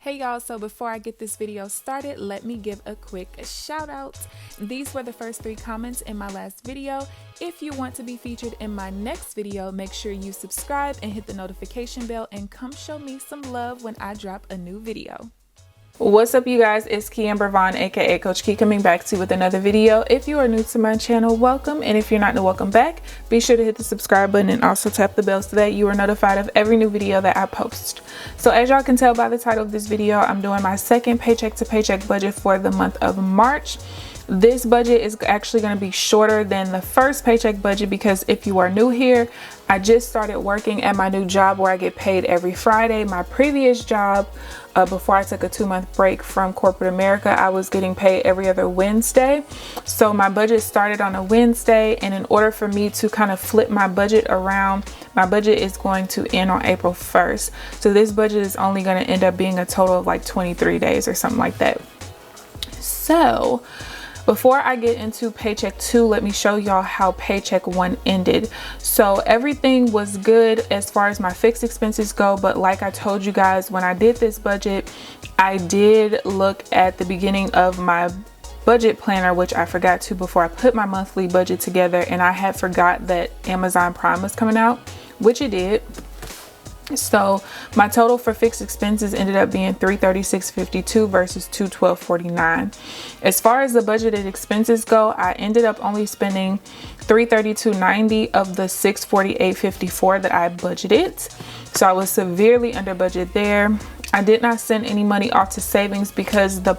Hey y'all, so before I get this video started, let me give a quick shout out. These were the first 3 comments in my last video. If you want to be featured in my next video, make sure you subscribe and hit the notification bell and come show me some love when I drop a new video. What's up you guys, it's KeAmber Vaughn aka CoachKe coming back to you with another video. If you are new to my channel, welcome, and if you're not new, welcome back. Be sure to hit the subscribe button and also tap the bell so that you are notified of every new video that I post. So as y'all can tell by the title of this video, I'm doing my second paycheck to paycheck budget for the month of March. This budget is actually going to be shorter than the first paycheck budget because if you are new here, I just started working at my new job where I get paid every Friday. My previous job, before I took a 2-month break from corporate America, I was getting paid every other Wednesday. So my budget started on a Wednesday, and in order for me to kind of flip my budget around, my budget is going to end on April 1st. So this budget is only going to end up being a total of like 23 days or something like that. So before I get into paycheck 2, let me show y'all how paycheck 1 ended. So everything was good as far as my fixed expenses go, but like I told you guys, when I did this budget, I did look at the beginning of my budget planner, which I forgot to before I put my monthly budget together, and I had forgot that Amazon Prime was coming out, which it did. So my total for fixed expenses ended up being $336.52 versus $212.49. As far as the budgeted expenses go, I ended up only spending $332.90 of the $648.54 that I budgeted. So I was severely under budget there. I did not send any money off to savings because the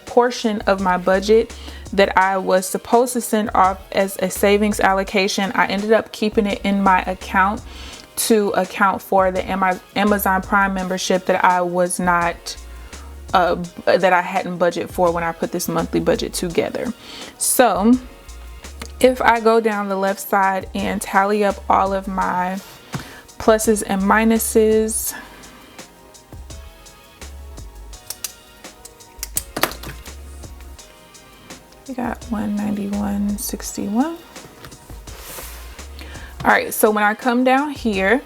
portion of my budget that I was supposed to send off as a savings allocation, I ended up keeping it in my account to account for the Amazon Prime membership that I was not that I hadn't budgeted for when I put this monthly budget together. So if I go down the left side and tally up all of my pluses and minuses, we got 191.61. All right, so when I come down here,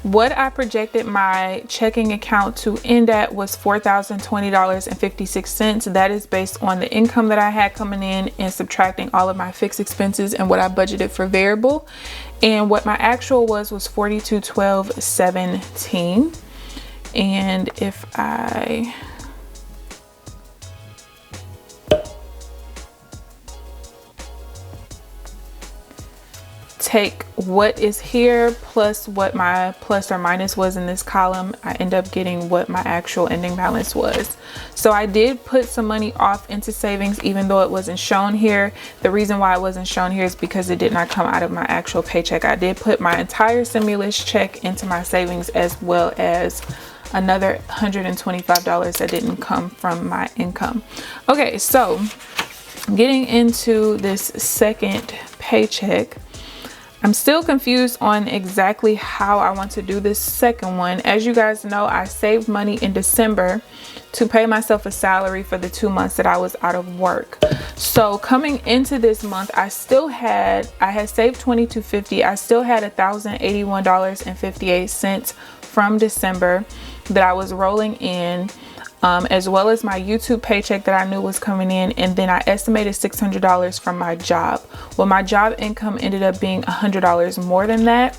what I projected my checking account to end at was $4,020.56. That is based on the income that I had coming in and subtracting all of my fixed expenses and what I budgeted for variable. And what my actual was $4212.17. And if I take what is here plus what my plus or minus was in this column, I end up getting what my actual ending balance was. So I did put some money off into savings even though it wasn't shown here. The reason why it wasn't shown here is because it did not come out of my actual paycheck. I did put my entire stimulus check into my savings as well as another $125 that didn't come from my income. Okay, so getting into this second paycheck, I'm still confused on exactly how I want to do this second one. As you guys know, I saved money in December to pay myself a salary for the 2 months that I was out of work. So coming into this month, I had saved $22.50. I still had $1,081.58 from December that I was rolling in, as well as my YouTube paycheck that I knew was coming in, and then I estimated $600 from my job. Well, my job income ended up being $100 more than that.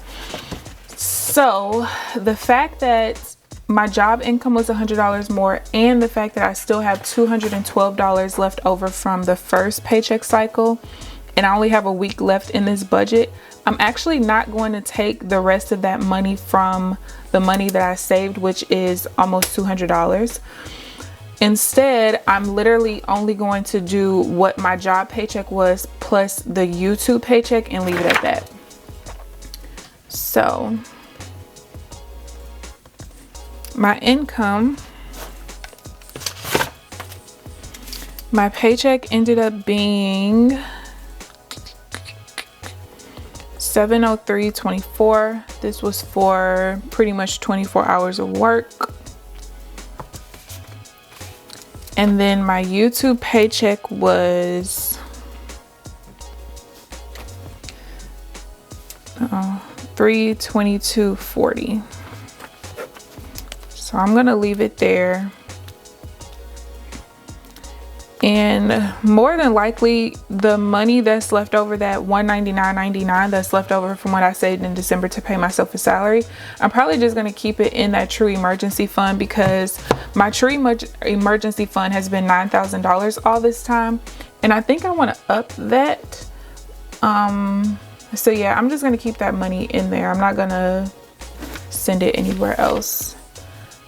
So the fact that my job income was $100 more and the fact that I still have $212 left over from the first paycheck cycle, and I only have a week left in this budget, I'm actually not going to take the rest of that money from the money that I saved, which is almost $200. Instead, I'm literally only going to do what my job paycheck was plus the YouTube paycheck and leave it at that. So my income, my paycheck ended up being $703.24. This was for pretty much 24 hours of work. And then my YouTube paycheck was $322.40. So I'm gonna leave it there. And more than likely, the money that's left over, that $199.99 that's left over from what I saved in December to pay myself a salary, I'm probably just gonna keep it in that true emergency fund, because my true emergency fund has been $9,000 all this time, and I think I want to up that. So yeah, I'm just gonna keep that money in there. I'm not gonna send it anywhere else.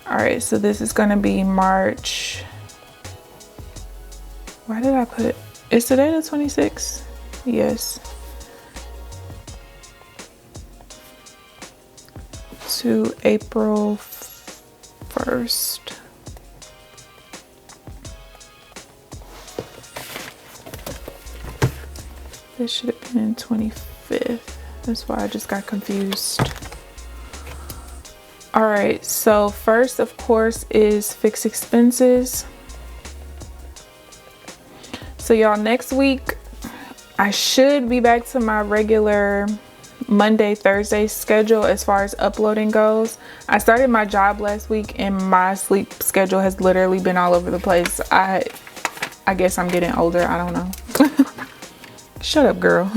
All right, so this is gonna be March. Why did I put it? Is today the 26th? Yes. To April 1st. This should have been 25th. That's why I just got confused. All right, so first, of course, is fixed expenses. So y'all, next week I should be back to my regular Monday, Thursday schedule as far as uploading goes. I started my job last week and my sleep schedule has literally been all over the place. I guess I'm getting older, I don't know. Shut up, girl.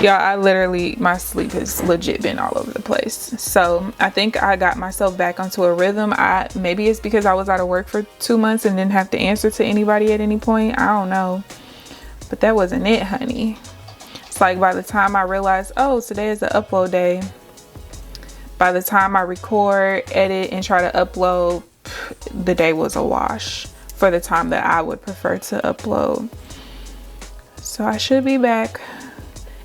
Y'all, my sleep has legit been all over the place. So I think I got myself back onto a rhythm. Maybe it's because I was out of work for 2 months and didn't have to answer to anybody at any point. I don't know. But that wasn't it, honey. It's like by the time I realized, oh, today is the upload day, by the time I record, edit, and try to upload, the day was a wash for the time that I would prefer to upload. So I should be back.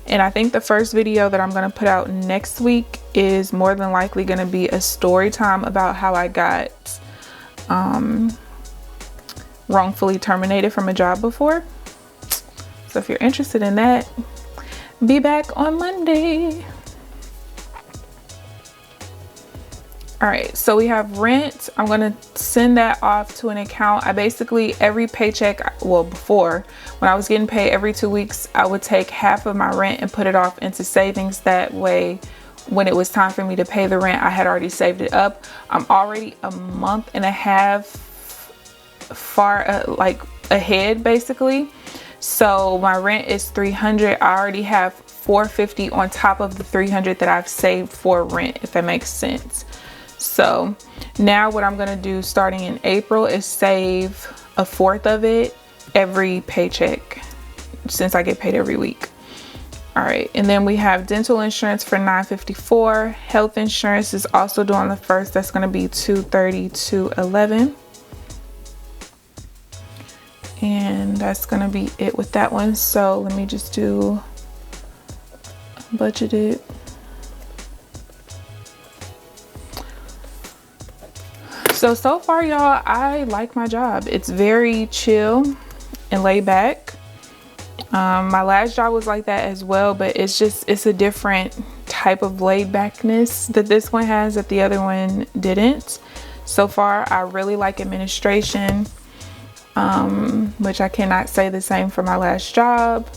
And I think the first video that I'm going to put out next week is more than likely going to be a story time about how I got wrongfully terminated from a job before. So if you're interested in that, be back on Monday. All right, so we have rent. I'm gonna send that off to an account. I basically, every paycheck, well, before, when I was getting paid every 2 weeks, I would take half of my rent and put it off into savings. That way, when it was time for me to pay the rent, I had already saved it up. I'm already a month and a half far, like ahead, basically. So my rent is $300. I already have $450 on top of the $300 that I've saved for rent, if that makes sense. So now what I'm gonna do starting in April is save 1/4 of it every paycheck, since I get paid every week. All right, and then we have dental insurance for $954. Health insurance is also due on the 1st. That's gonna be $230 to $11. And that's gonna be it with that one. So let me just do budgeted. So far, y'all, I like my job. It's very chill and laid back. My last job was like that as well, but it's a different type of laid backness that this one has that the other one didn't. So far, I really like administration, which I cannot say the same for my last job.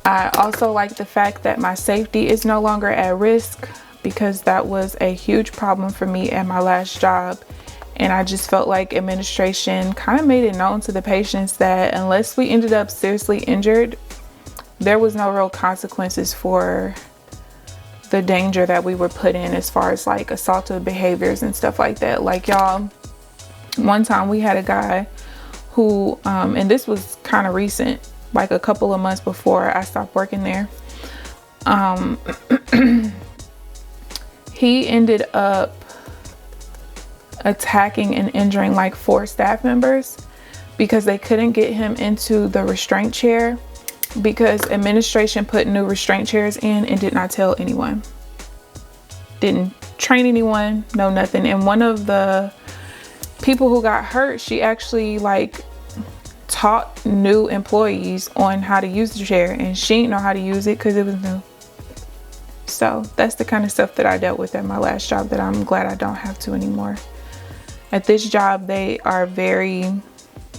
I also like the fact that my safety is no longer at risk, because that was a huge problem for me at my last job. And I just felt like administration kind of made it known to the patients that unless we ended up seriously injured, there was no real consequences for the danger that we were put in as far as like assaultive behaviors and stuff like that. Like, y'all, one time we had a guy who, and this was kind of recent, like a couple of months before I stopped working there. He ended up attacking and injuring like 4 staff members because they couldn't get him into the restraint chair because administration put new restraint chairs in and did not tell anyone. Didn't train anyone, no nothing. And one of the people who got hurt, she actually like taught new employees on how to use the chair, and she didn't know how to use it because it was new. So that's the kind of stuff that I dealt with at my last job that I'm glad I don't have to anymore. At this job, they are very,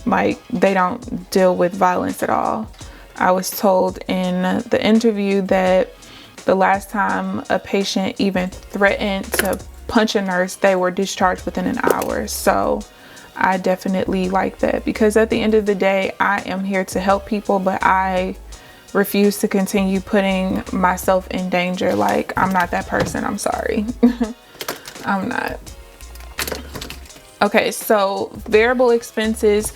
like, they don't deal with violence at all. I was told in the interview that the last time a patient even threatened to punch a nurse, they were discharged within an hour. So I definitely like that, because at the end of the day, I am here to help people, but I refuse to continue putting myself in danger. Like, I'm not that person. I'm sorry. I'm not. Okay, so variable expenses.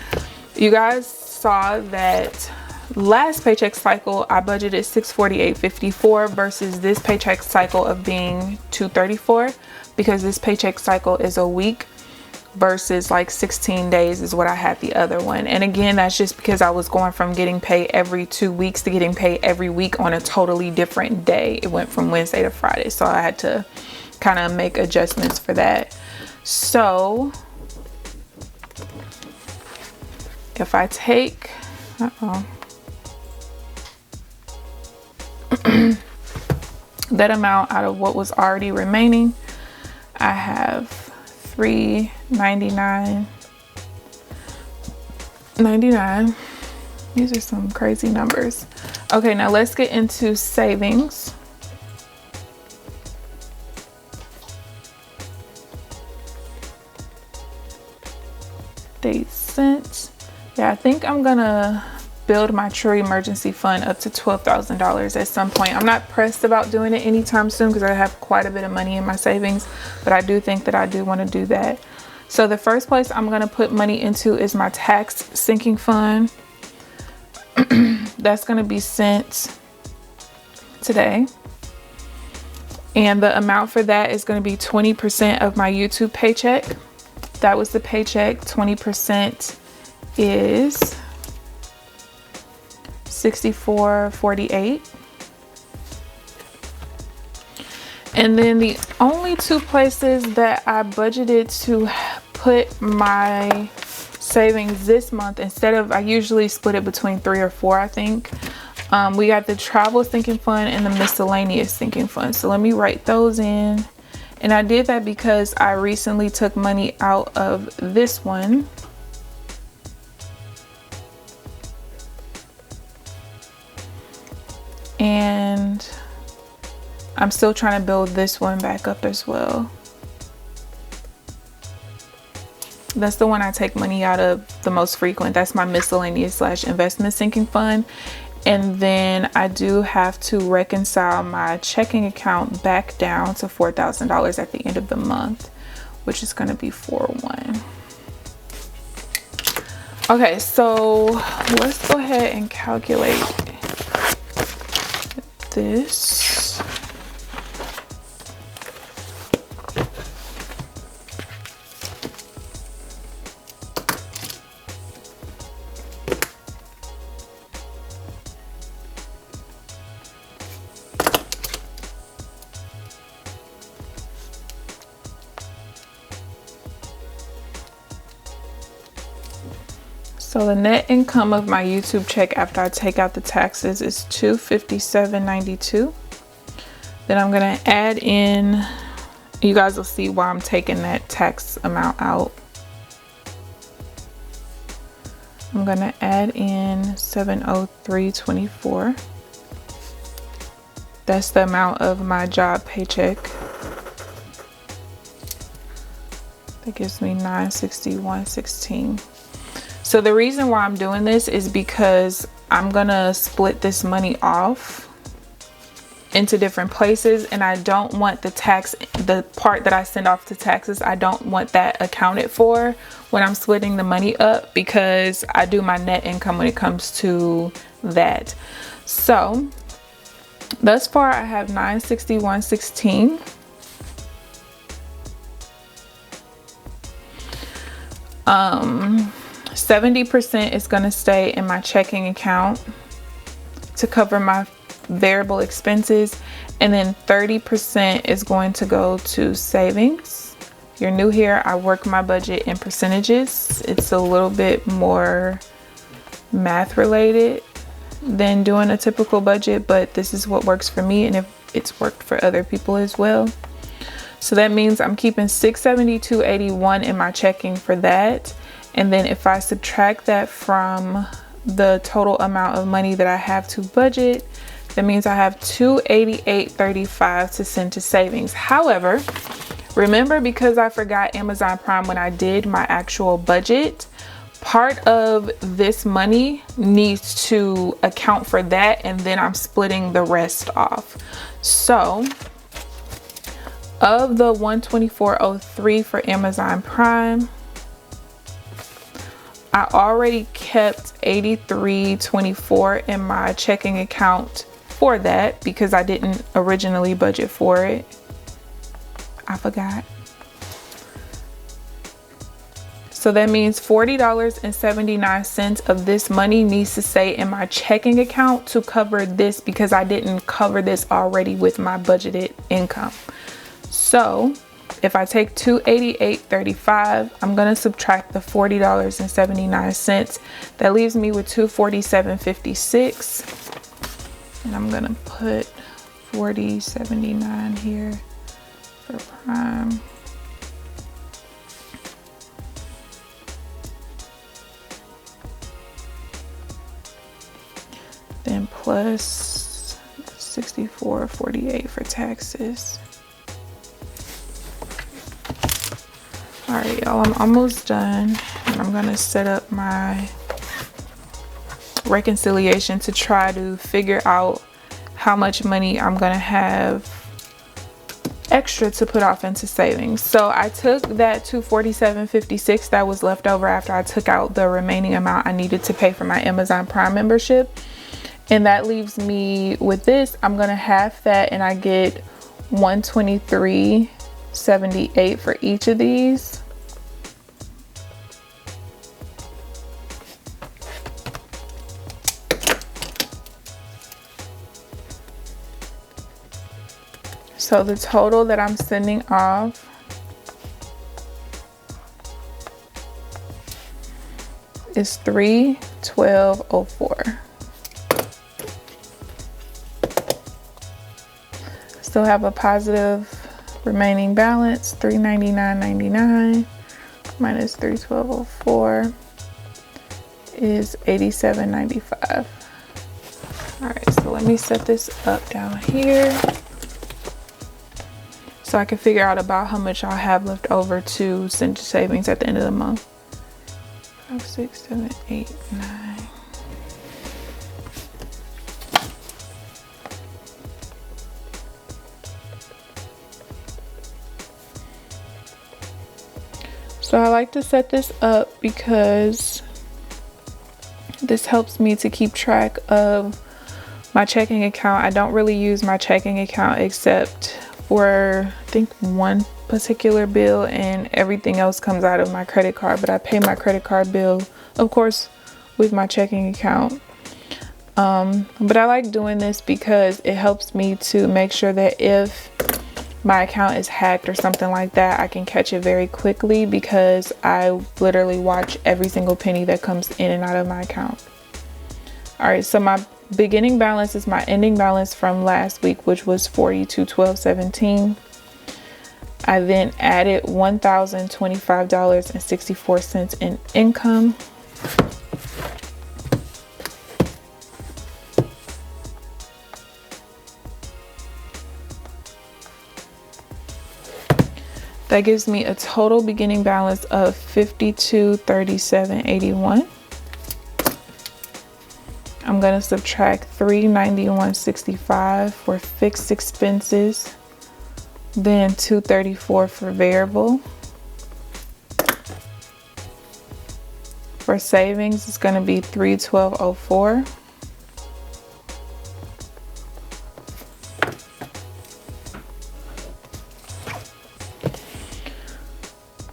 You guys saw that last paycheck cycle I budgeted $648.54 versus this paycheck cycle of being $234, because this paycheck cycle is a week versus like 16 days is what I had the other one. And again, that's just because I was going from getting paid every 2 weeks to getting paid every week on a totally different day. It went from Wednesday to Friday, so I had to kind of make adjustments for that. So if I take that amount out of what was already remaining, I have $399.99. These are some crazy numbers. Okay, now let's get into savings. They sent. Yeah, I think I'm gonna build my true emergency fund up to $12,000 at some point. I'm not pressed about doing it anytime soon because I have quite a bit of money in my savings, but I do think that I do want to do that. So the first place I'm going to put money into is my tax sinking fund. That's going to be sent today. And the amount for that is going to be 20% of my YouTube paycheck. That was the paycheck. 20% is $64.48. And then the only two places that I budgeted to put my savings this month, instead of, I usually split it between 3 or 4, I think. We got the travel sinking fund and the miscellaneous sinking fund. So let me write those in. And I did that because I recently took money out of this one. And I'm still trying to build this one back up as well. That's the one I take money out of the most frequent. That's my miscellaneous / investment sinking fund. And then I do have to reconcile my checking account back down to $4,000 at the end of the month, which is going to be 4/1. Okay, so let's go ahead and calculate this. So the net income of my YouTube check after I take out the taxes is $257.92. Then I'm gonna add in, you guys will see why I'm taking that tax amount out. I'm gonna add in $703.24. That's the amount of my job paycheck. That gives me $961.16. So the reason why I'm doing this is because I'm gonna split this money off into different places, and I don't want the part that I send off to taxes, I don't want that accounted for when I'm splitting the money up, because I do my net income when it comes to that. So thus far I have $961.16. 70% is going to stay in my checking account to cover my variable expenses, and then 30% is going to go to savings. If you're new here, I work my budget in percentages. It's a little bit more math related than doing a typical budget, but this is what works for me, and if it's worked for other people as well. So that means I'm keeping $672.81 in my checking for that. And then if I subtract that from the total amount of money that I have to budget, that means I have $288.35 to send to savings. However, Remember, because I forgot Amazon Prime when I did my actual budget, part of this money needs to account for that, and then I'm splitting the rest off. So of the $124.03 for Amazon Prime, I already kept $83.24 in my checking account for that because I didn't originally budget for it. I forgot. So that means $40.79 of this money needs to stay in my checking account to cover this because I didn't cover this already with my budgeted income. So if I take $288.35, I'm going to subtract the $40.79. That leaves me with $247.56. And I'm going to put $40.79 here for Prime. Then plus $64.48 for taxes. All right, y'all, I'm almost done. And I'm gonna set up my reconciliation to try to figure out how much money I'm gonna have extra to put off into savings. So I took that $247.56 that was left over after I took out the remaining amount I needed to pay for my Amazon Prime membership. And that leaves me with this. I'm gonna half that and I get $123.78 for each of these. So the total that I'm sending off is $312.04. Still have a positive remaining balance, $399.99 minus $312.04 is $87.95. All right, so let me set this up down here so I can figure out about how much I'll have left over to send to savings at the end of the month. 5, 6, 7, 8, 9. So I like to set this up because this helps me to keep track of my checking account. I don't really use my checking account except for I think one particular bill, and everything else comes out of my credit card, but I pay my credit card bill of course with my checking account. But I like doing this because it helps me to make sure that if my account is hacked or something like that, I can catch it very quickly because I literally watch every single penny that comes in and out of my account. All right, so my beginning balance is my ending balance from last week, which was $42,1217. I then added $1,025.64 in income. That gives me a total beginning balance of $52,3781. I'm going to subtract $391.65 for fixed expenses, then $234 for variable. For savings, it's going to be $312.04.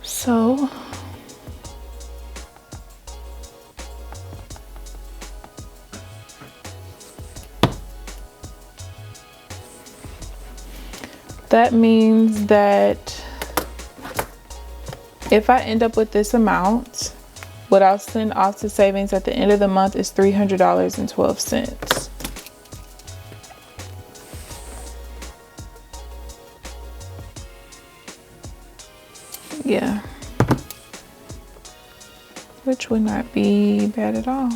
So that means that if I end up with this amount, what I'll send off to savings at the end of the month is $300.12. Yeah, which would not be bad at all.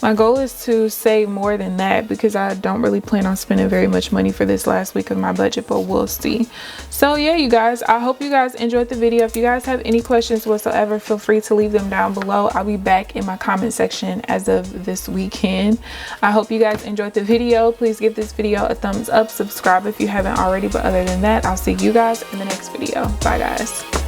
My goal is to save more than that because I don't really plan on spending very much money for this last week of my budget, but we'll see. So yeah, you guys, I hope you guys enjoyed the video. If you guys have any questions whatsoever, feel free to leave them down below. I'll be back in my comment section as of this weekend. I hope you guys enjoyed the video. Please give this video a thumbs up, subscribe if you haven't already, but other than that, I'll see you guys in the next video. Bye guys.